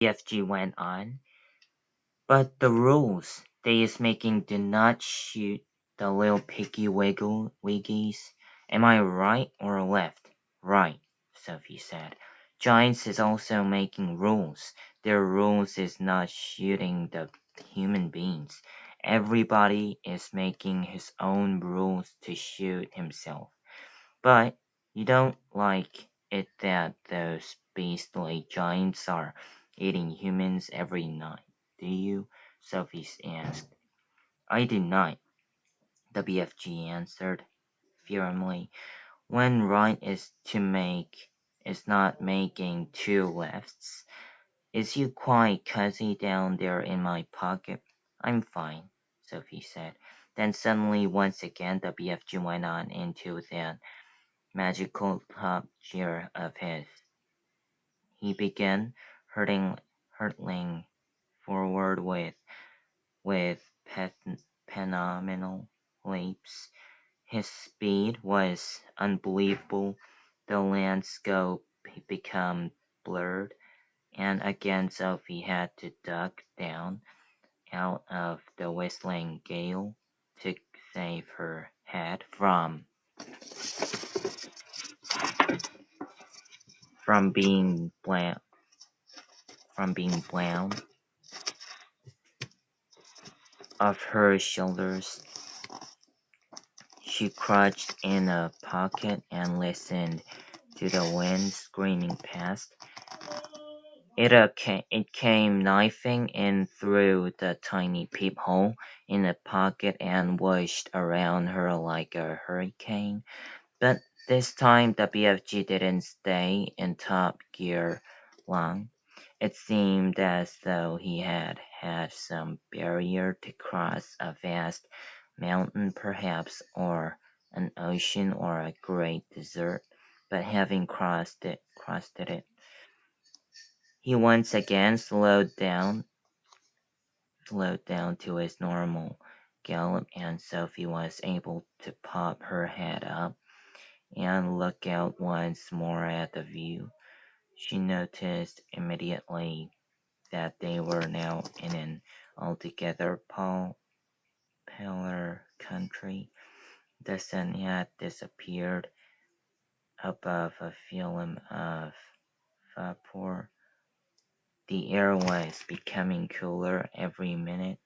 BFG went on. But the rules they is making do not shoot the little piggy wiggies. Am I right or left? Right, Sophie said. Giants is also making rules. Their rules is not shooting the human beings. Everybody is making his own rules to shoot himself. But you don't like it that those beastly giants are eating humans every night, do you? Sophie asked. I do not, the BFG answered firmly. When right is not making two lefts. Is you quite cozy down there in my pocket? I'm fine, Sophie said. Then suddenly once again the BFG went on into that magical top gear of his. He began hurtling forward with phenomenal leaps. His speed was unbelievable. The landscape became blurred, and again Sophie had to duck down out of the whistling gale to save her head from being blown off her shoulders. She crouched in a pocket and listened to the wind screaming past. It came knifing in through the tiny peephole in the pocket and whooshed around her like a hurricane. But this time the BFG didn't stay in top gear long. It seemed as though he had had some barrier to cross, a vast mountain perhaps, or an ocean or a great desert, but having crossed it, he once again slowed down to his normal gallop, and Sophie was able to pop her head up and look out once more at the view. She noticed immediately that they were now in an altogether paler country. The sun had disappeared above a film of vapor. The air was becoming cooler every minute.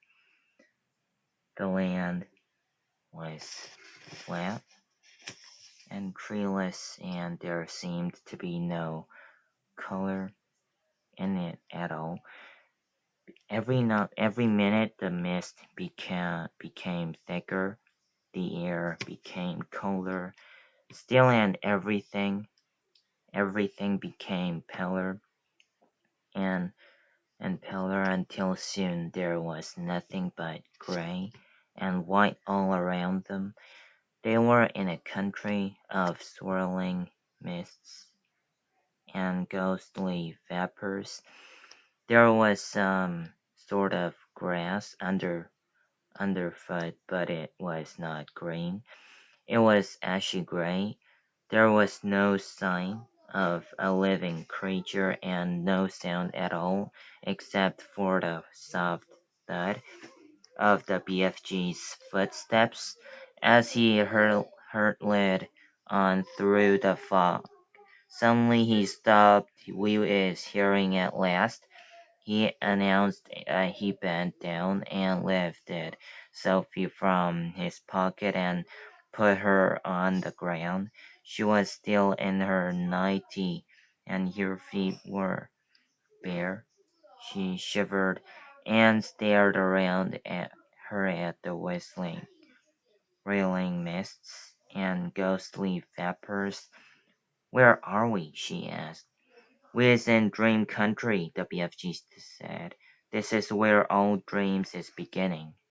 The land was flat and treeless, and there seemed to be no color in it at all. Every minute the mist became thicker, the air became colder, still, and everything became paler and paler until soon there was nothing but gray and white all around them. They were in a country of swirling mists and ghostly vapors. There was some sort of grass underfoot, but it was not green. It was ashy gray. There was no sign of a living creature and no sound at all except for the soft thud of the BFG's footsteps as he hurtled on through the fog. Suddenly he stopped. We is hearing at last, he announced. He bent down and lifted Sophie from his pocket and put her on the ground. She was still in her nightie, and her feet were bare. She shivered and stared around at the whistling, railing mists and ghostly vapors. Where are we? She asked. We're in Dream Country, the BFG said. This is where all dreams is beginning.